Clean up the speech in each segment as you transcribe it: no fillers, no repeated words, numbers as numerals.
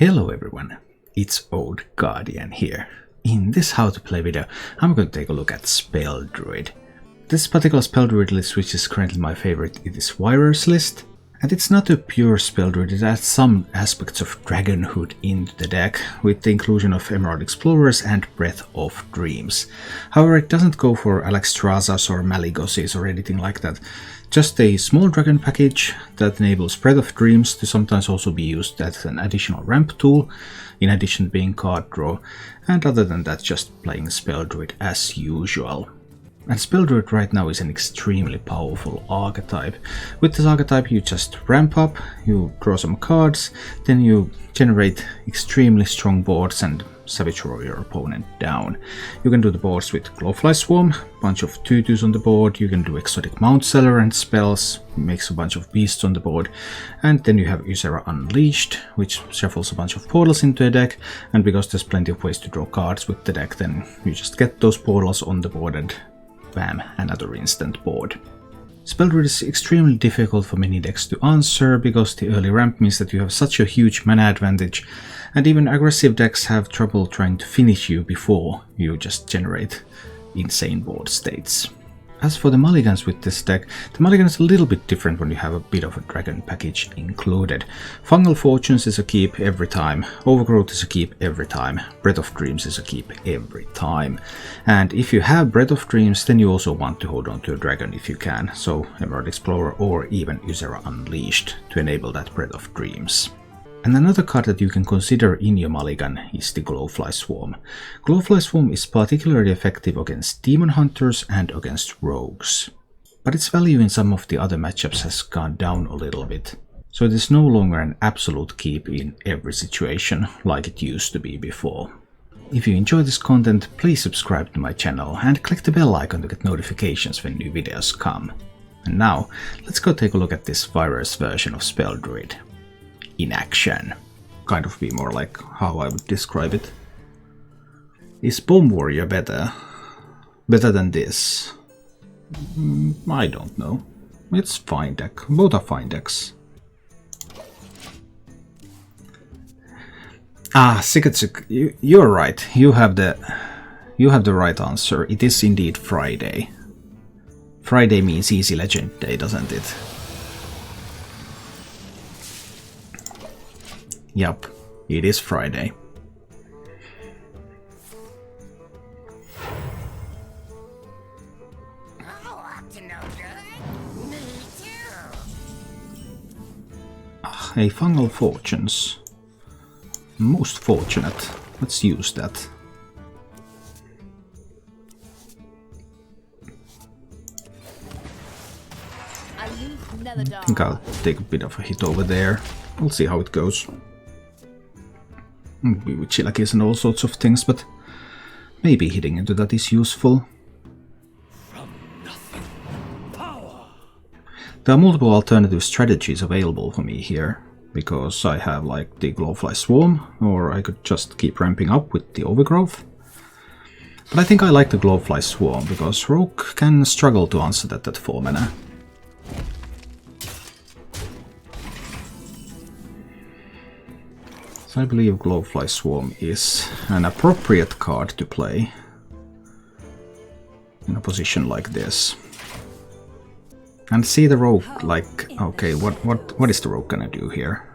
Hello everyone, it's Old Guardian here. In this how to play video, I'm going to take a look at Spell Druid. This particular Spell Druid list, which is currently my favorite, it is Wirer's list. And it's not a pure Spell Druid, it adds some aspects of Dragonhood into the deck, with the inclusion of Emerald Explorers and Breath of Dreams. However, it doesn't go for Alexstrasza's or Maligos's or anything like that. Just a small dragon package that enables Breath of Dreams to sometimes also be used as an additional ramp tool, in addition to being card draw, and other than that just playing Spell Druid as usual. And Spell Druid right now is an extremely powerful archetype. With this archetype you just ramp up, you draw some cards, then you generate extremely strong boards and savage roll your opponent down. You can do the boards with Glowfly Swarm, bunch of tutus on the board, you can do exotic Mount Seller and spells, makes a bunch of beasts on the board, and then you have Ysera Unleashed, which shuffles a bunch of portals into a deck, and because there's plenty of ways to draw cards with the deck, then you just get those portals on the board and bam, another instant board. Spell Druid is extremely difficult for many decks to answer because the early ramp means that you have such a huge mana advantage, and even aggressive decks have trouble trying to finish you before you just generate insane board states. As for the mulligans with this deck, the mulligan is a little bit different when you have a bit of a dragon package included. Fungal Fortunes is a keep every time, Overgrowth is a keep every time, Breath of Dreams is a keep every time. And if you have Breath of Dreams, then you also want to hold on to a dragon if you can, so Emerald Explorer or even Ysera Unleashed to enable that Breath of Dreams. And another card that you can consider in your mulligan is the Glowfly Swarm. Glowfly Swarm is particularly effective against Demon Hunters and against Rogues. But its value in some of the other matchups has gone down a little bit. So it is no longer an absolute keep in every situation like it used to be before. If you enjoy this content, please subscribe to my channel and click the bell icon to get notifications when new videos come. And now, let's go take a look at this virus version of Spell Druid in action. Kind of be more like how I would describe it. Is Bomb Warrior better? Better than this? I don't know. It's fine deck. Both are fine decks. Ah, Siketsuk, you're right. You have the right answer. It is indeed Friday. Friday means Easy Legend Day, doesn't it? Yup, it is Friday. A Fungal Fortunes. Most fortunate. Let's use that. I think I'll take a bit of a hit over there. We'll see how it goes. With Chilakis and all sorts of things, but maybe hitting into that is useful. There are multiple alternative strategies available for me here, because I have like the Glowfly Swarm, or I could just keep ramping up with the Overgrowth. But I think I like the Glowfly Swarm, because Rogue can struggle to answer that at 4 mana. So I believe Glowfly Swarm is an appropriate card to play in a position like this. And see the Rogue, like, okay, what is the Rogue gonna do here?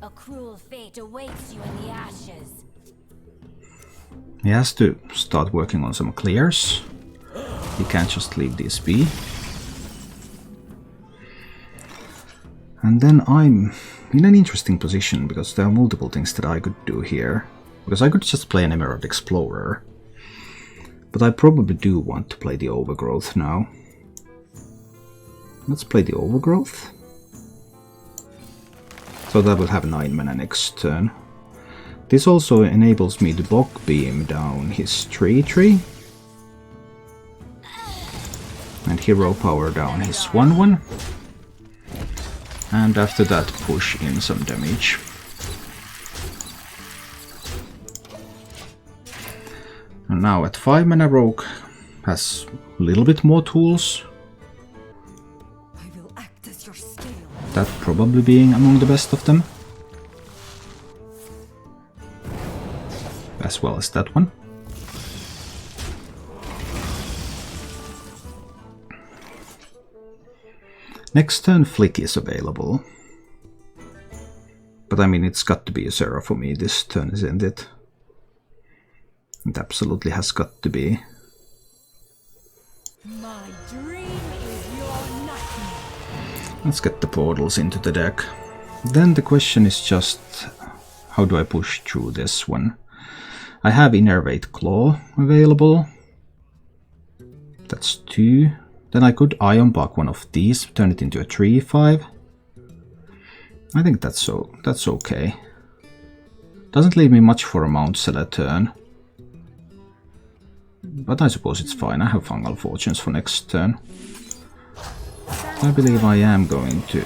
A cruel fate awaits you in the ashes. He has to start working on some clears. He can't just leave these be. And then I'm in an interesting position, because there are multiple things that I could do here. Because I could just play an Emerald Explorer. But I probably do want to play the Overgrowth now. Let's play the Overgrowth. So that will have 9 mana next turn. This also enables me to Bog Beam down his tree. And Hero Power down his 1/1. And after that push in some damage. And now at 5 mana Rogue has a little bit more tools. That probably being among the best of them. as well as that one. Next turn Flick is available. But I mean, it's got to be a Zera for me this turn, isn't it? It absolutely has got to be. My dream is your nightmare. Let's get the portals into the deck. Then the question is just, how do I push through this one? I have Innervate Claw available. That's 2. Then I could Ion Bark one of these, turn it into a 3/5. I think that's okay. Doesn't leave me much for a Mount Seller turn. But I suppose it's fine, I have Fungal Fortunes for next turn. I believe I am going to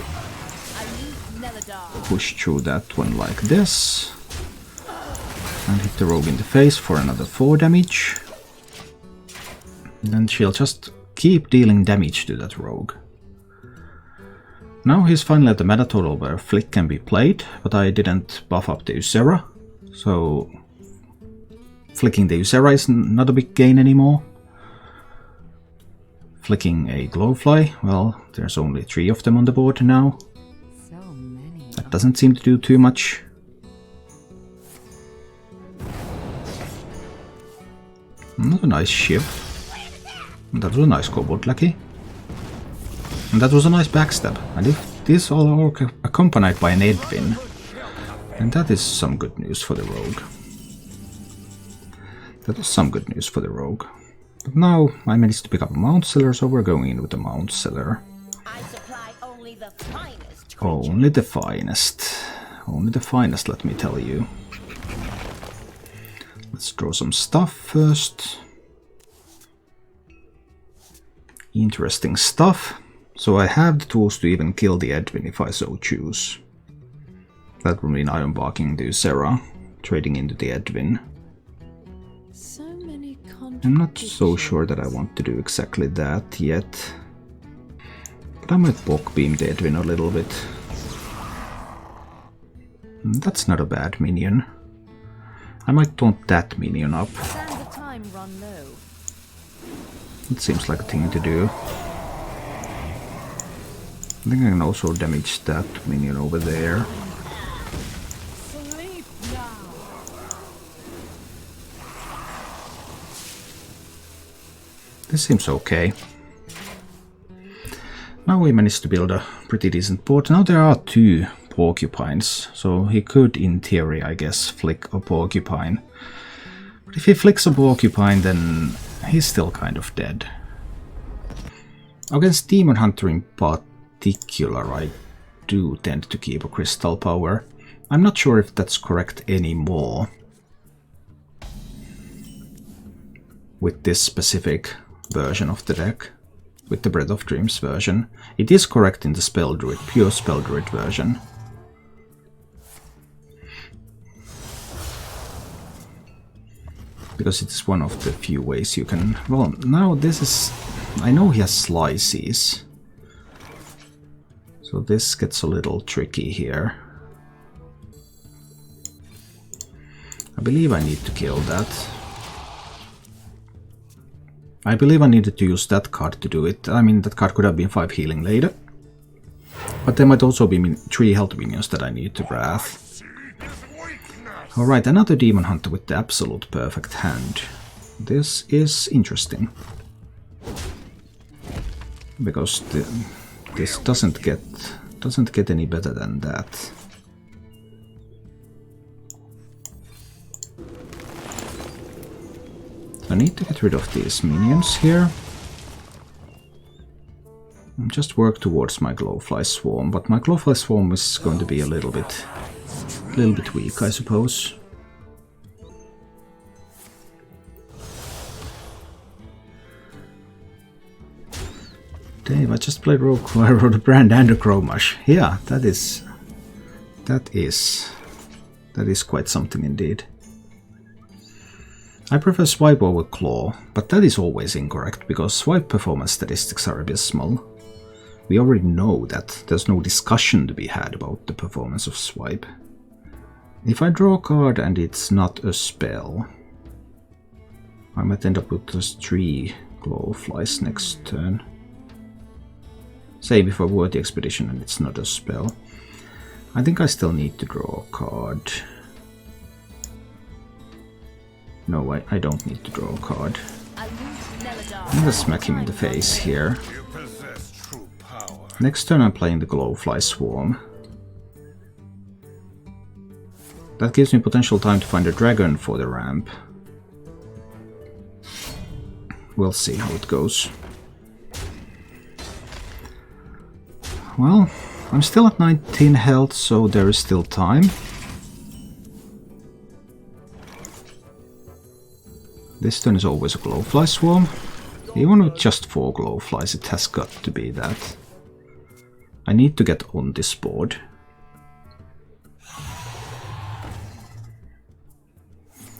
push through that one like this. And hit the rogue in the face for another 4 damage. And then she'll just keep dealing damage to that rogue. Now he's finally at the meta total where Flick can be played, but I didn't buff up the Ysera, so flicking the Ysera is not a big gain anymore. Flicking a Glowfly, well, there's only 3 of them on the board now. That doesn't seem to do too much. Not a nice Shiv. That was a nice Kobold Lucky. And that was a nice backstab. And if this all are accompanied by an Edwin, then that is some good news for the rogue. That was some good news for the rogue. But now I managed to pick up a Mount Seller, so we're going in with the Mount Seller. I supply only the finest. Only the finest. Only the finest, let me tell you. Let's draw some stuff first. Interesting stuff. So I have the tools to even kill the Edwin if I so choose. That would mean Iron Barking the Ysera, trading into the Edwin. I'm not so sure that I want to do exactly that yet. But I might Bulk Beam the Edwin a little bit. That's not a bad minion. I might taunt that minion up. It seems like a thing to do. I think I can also damage that minion over there. This seems okay. Now we managed to build a pretty decent board. Now there are 2 Porcupines, so he could, in theory, I guess, flick a Porcupine. But if he flicks a Porcupine, then he's still kind of dead. Against Demon Hunter in particular, I do tend to keep a Crystal Power. I'm not sure if that's correct anymore with this specific version of the deck, with the Breath of Dreams version. It is correct in the Spell Druid, pure Spell Druid version. Because it's one of the few ways you can... Well, now this is... I know he has Slices. So this gets a little tricky here. I believe I need to kill that. I believe I needed to use that card to do it. I mean, that card could have been 5 healing later. But there might also be 3 health minions that I need to Wrath. Alright, another Demon Hunter with the absolute perfect hand. This is interesting. Because this doesn't get any better than that. I need to get rid of these minions here. And just work towards my Glowfly Swarm, but my Glowfly Swarm is going to be a little bit weak, I suppose. Dave, I just played Rogue. I wrote a Brand and a Chromash. Yeah, that is quite something indeed. I prefer Swipe over Claw, but that is always incorrect, because Swipe performance statistics are abysmal. We already know that. There's no discussion to be had about the performance of Swipe. If I draw a card and it's not a spell, I might end up with just 3 glowflies next turn. Same if I were the expedition and it's not a spell. I think I still need to draw a card. No, I don't need to draw a card. I'm gonna smack him in the face here. Next turn I'm playing the Glowfly Swarm. That gives me potential time to find a dragon for the ramp. We'll see how it goes. Well, I'm still at 19 health, so there is still time. This turn is always a Glowfly Swarm. Even with just 4 Glowflies, it has got to be that. I need to get on this board.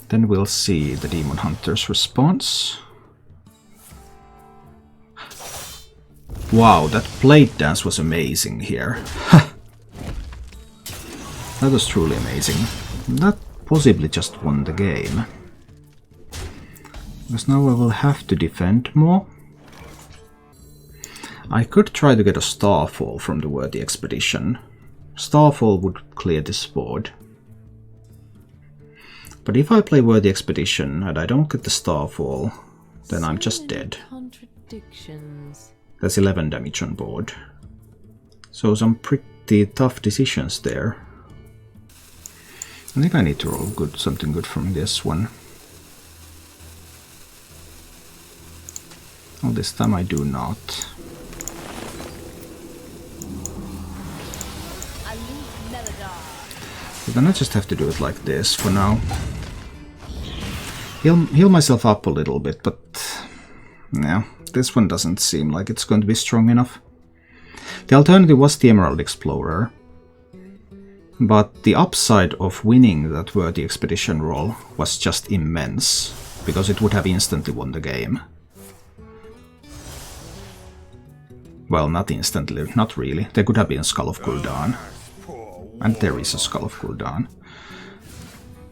Then we'll see the Demon Hunter's response. Wow, that Blade Dance was amazing here. That was truly amazing. That possibly just won the game. Because now I will have to defend more. I could try to get a Starfall from the Worthy Expedition. Starfall would clear this board. But if I play Worthy Expedition and I don't get the Starfall, then I'm just dead. That's 11 damage on board. So some pretty tough decisions there. I think I need to roll something good from this one. Oh, this time I do not. But then I just have to do it like this for now. Heal myself up a little bit, but yeah, this one doesn't seem like it's going to be strong enough. The alternative was the Emerald Explorer, but the upside of winning that Worthy Expedition roll was just immense, because it would have instantly won the game. Well, not instantly, not really. There could have been Skull of Gul'dan. And there is a Skull of Gul'dan.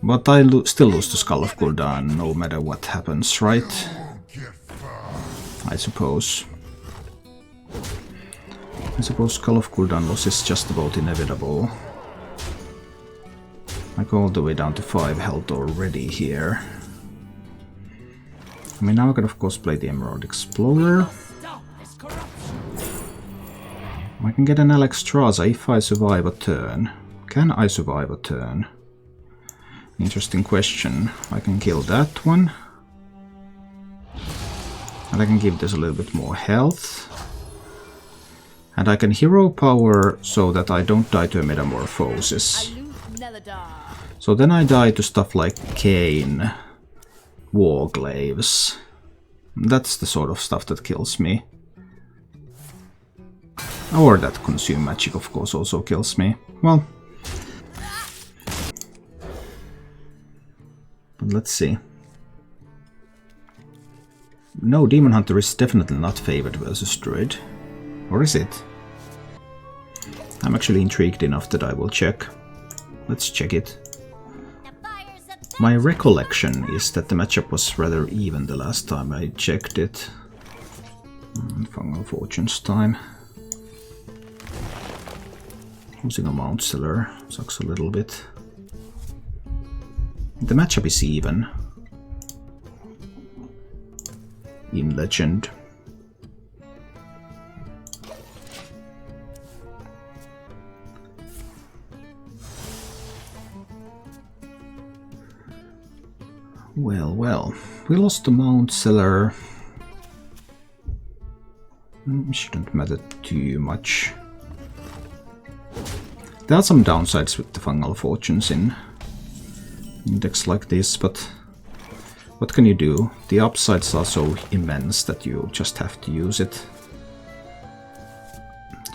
But I still lose to Skull of Gul'dan no matter what happens, right? I suppose. Skull of Gul'dan loss is just about inevitable. I go all the way down to 5 health already here. I mean, now I can of course play the Emerald Explorer. I can get an Alexstrasza if I survive a turn. Can I survive a turn? Interesting question. I can kill that one. And I can give this a little bit more health. And I can hero power so that I don't die to a Metamorphosis. So then I die to stuff like Kane, Warglaives. That's the sort of stuff that kills me. Or that Consume Magic, of course, also kills me. Well. But let's see. No, Demon Hunter is definitely not favored versus Druid. Or is it? I'm actually intrigued enough that I will check. Let's check it. My recollection is that the matchup was rather even the last time I checked it. Fungal Fortune's time. Losing a Mount Seller sucks a little bit. The matchup is even. In Legend. Well. We lost the Mount Seller. Shouldn't matter too much. There are some downsides with the Fungal Fortunes in decks like this, but what can you do? The upsides are so immense that you just have to use it.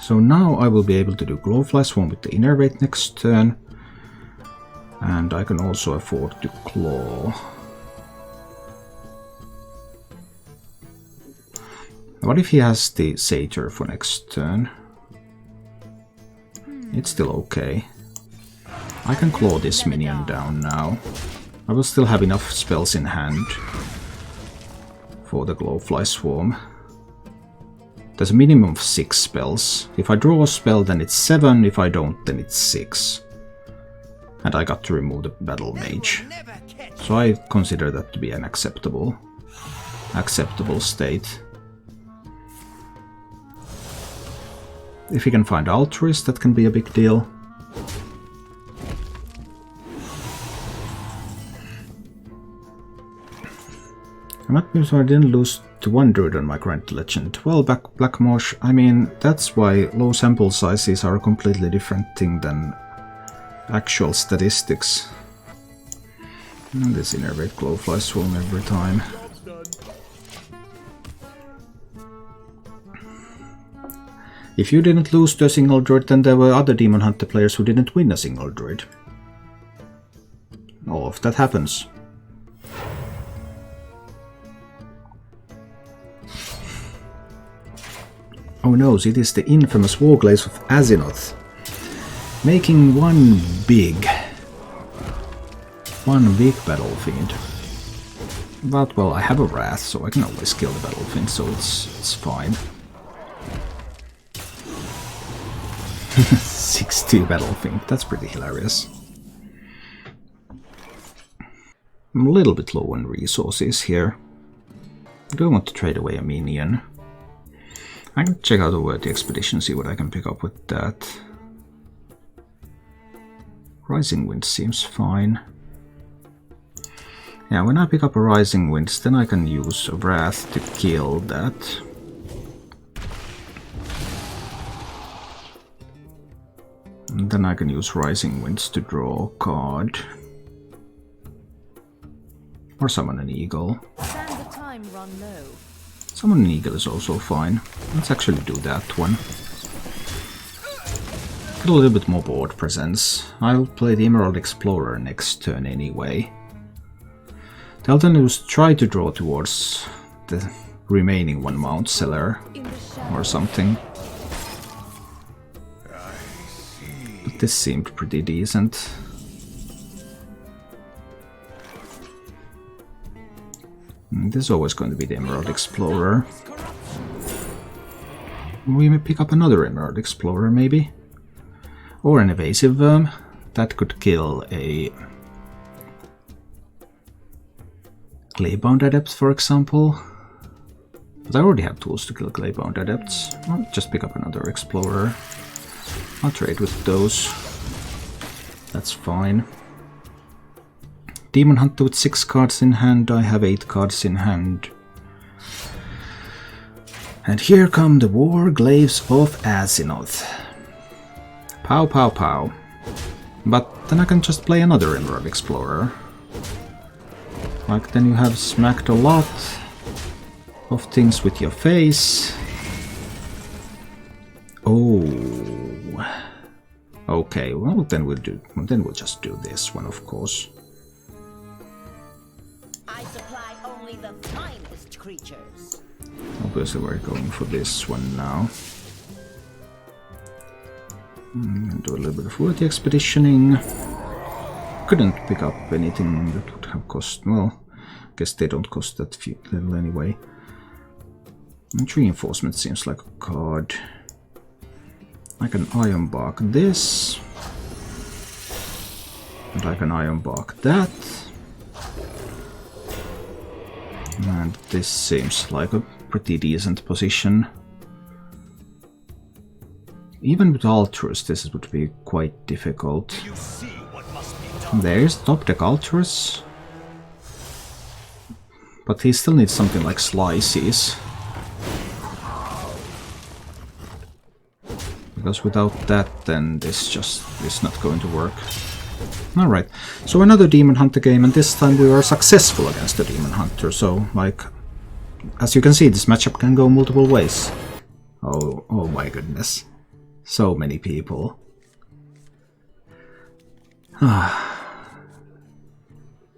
So now I will be able to do Glowfly Swarm with the Innervate next turn, and I can also afford to Claw. What if he has the Satyr for next turn? It's still okay. I can claw this minion down now. I will still have enough spells in hand for the Glowfly Swarm. There's a minimum of 6 spells. If I draw a spell, then it's 7. If I don't, then it's 6. And I got to remove the Battle Mage. So I consider that to be an acceptable state. If you can find Altruist, that can be a big deal. I'm not sure I didn't lose to 1 druid on my Grand Legend. Well, Blackmosh, I mean, that's why low sample sizes are a completely different thing than actual statistics. And this Innervate Glowfly Swarm every time. If you didn't lose to a single druid, then there were other Demon Hunter players who didn't win a single druid. All of that happens. Oh no, it is the infamous Warglaze of Azinoth, making one big Battle Fiend. But well, I have a Wrath, so I can always kill the Battle Fiend, so it's fine. 6-2 Battle Fiend, that's pretty hilarious. I'm a little bit low on resources here. Do I want to trade away a minion? I can check out over the expedition, see what I can pick up with that. Rising Wind seems fine. Yeah, when I pick up a Rising Winds, then I can use a Wrath to kill that. And then I can use Rising Winds to draw a card. Or summon an Eagle. Summon an Eagle is also fine. Let's actually do that one. Get a little bit more board presence. I'll play the Emerald Explorer next turn anyway. The alternative is try to draw towards the remaining one Mount Seller or something. But this seemed pretty decent. This is always going to be the Emerald Explorer. We may pick up another Emerald Explorer, maybe? Or an Evasive Worm. That could kill a Claybound Adept, for example. But I already have tools to kill Claybound Adepts. I'll just pick up another Explorer. I'll trade with those. That's fine. Demon Hunter with 6 cards in hand, I have 8 cards in hand. And here come the Warglaves of Azinoth. Pow pow pow. But then I can just play another Emerald Explorer. Like, then you have smacked a lot of things with your face. Oh. Okay, well then we'll just do this one, of course. I supply only the finest creatures. Obviously we're going for this one now. Do a little bit of worthy expeditioning. Couldn't pick up anything that would have cost, well, I guess they don't cost that little anyway. And Reinforcement seems like a card. I can Ironbark this. And I can Ironbark that. And this seems like a pretty decent position. Even with Altruist, this would be quite difficult. There's top deck Altruist. But he still needs something like Slices. Because without that, then this just is not going to work. Alright, so another Demon Hunter game, and this time we were successful against the Demon Hunter, so, like, as you can see, this matchup can go multiple ways. Oh my goodness. So many people.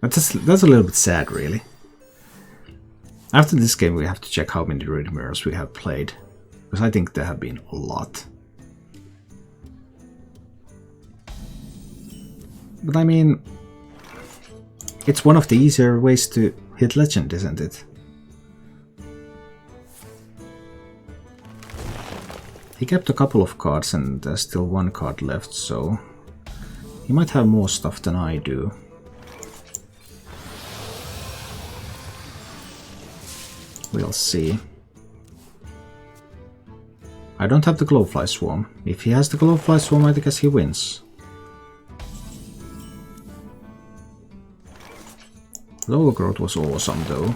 That's a little bit sad, really. After this game we have to check how many Druid Mirrors we have played, because I think there have been a lot. But I mean, it's one of the easier ways to hit legend, isn't it? He kept a couple of cards and there's still one card left, so he might have more stuff than I do. We'll see. I don't have the Glowfly Swarm. If he has the Glowfly Swarm, I guess he wins. The Overgrowth was awesome though.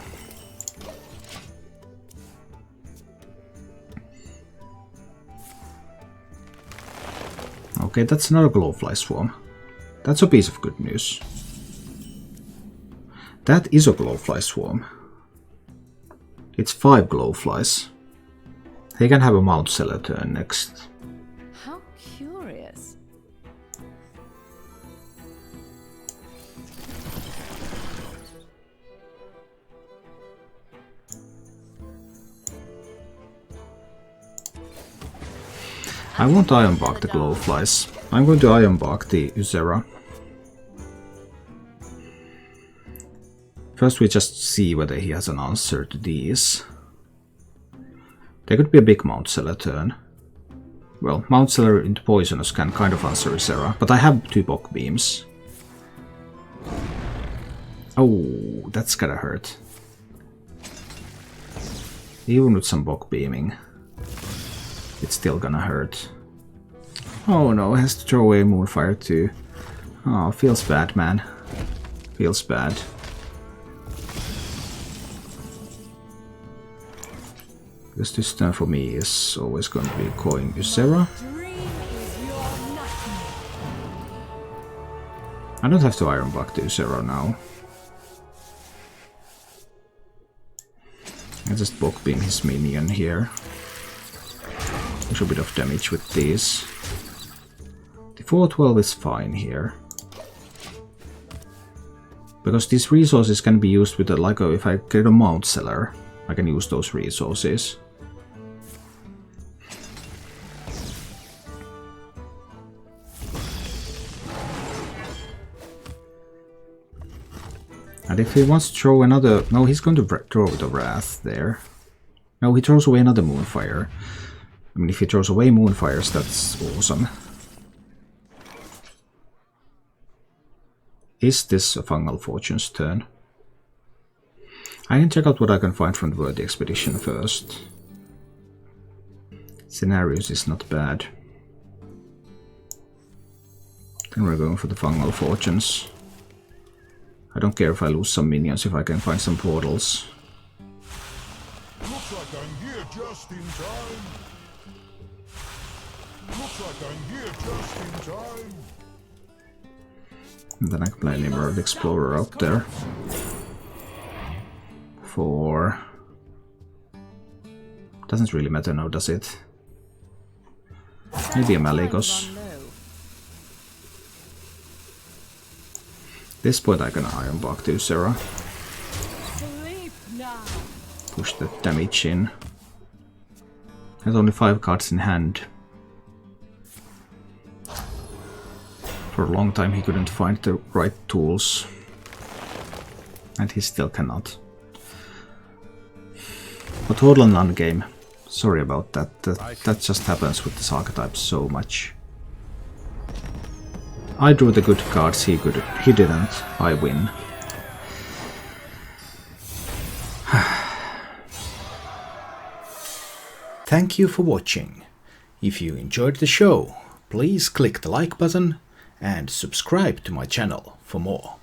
Okay, that's another Glowfly Swarm. That's a piece of good news. That is a Glowfly Swarm. It's 5 Glowflies. He can have a Mount Seller turn next. How curious. I won't Ironbark the Glowflies. I'm going to Ironbark the Ysera. First we just see whether he has an answer to these. There could be a big Mount Seller turn. Well, Mount Seller into Poisonous can kind of answer Ysera, but I have 2 Bog Beams. Oh, that's gotta hurt. Even with some Bog Beaming, it's still gonna hurt. Oh no, it has to throw away Moonfire too. Oh, feels bad, man. Feels bad. Because this turn for me is always going to be calling Ysera. I don't have to Ironbark the Ysera now. I just Bog Beam his minion here. A little bit of damage with these. The 412 is fine here. Because these resources can be used with if I get a Mount Seller, I can use those resources. And if he wants to throw another... No, he's going to throw the Wrath there. No, he throws away another Moonfire. I mean, if he throws away Moonfires, that's awesome. Is this a Fungal Fortune's turn? I can check out what I can find from the Worthy Expedition first. Scenarios is not bad. Then we're going for the Fungal Fortunes. I don't care if I lose some minions if I can find some portals. Looks like I'm here just in time. Looks like I'm here just in time. And then I can play an Emerald Explorer out there. For... Doesn't really matter now, does it? Maybe a Malygos. At this point I can Ironbark to Ysera. Push the damage in. Has only 5 cards in hand. For a long time he couldn't find the right tools. And he still cannot. A total non-game. Sorry about that. That just happens with this archetype so much. I drew the good cards, he didn't. I win. Thank you for watching. If you enjoyed the show, please click the like button and subscribe to my channel for more.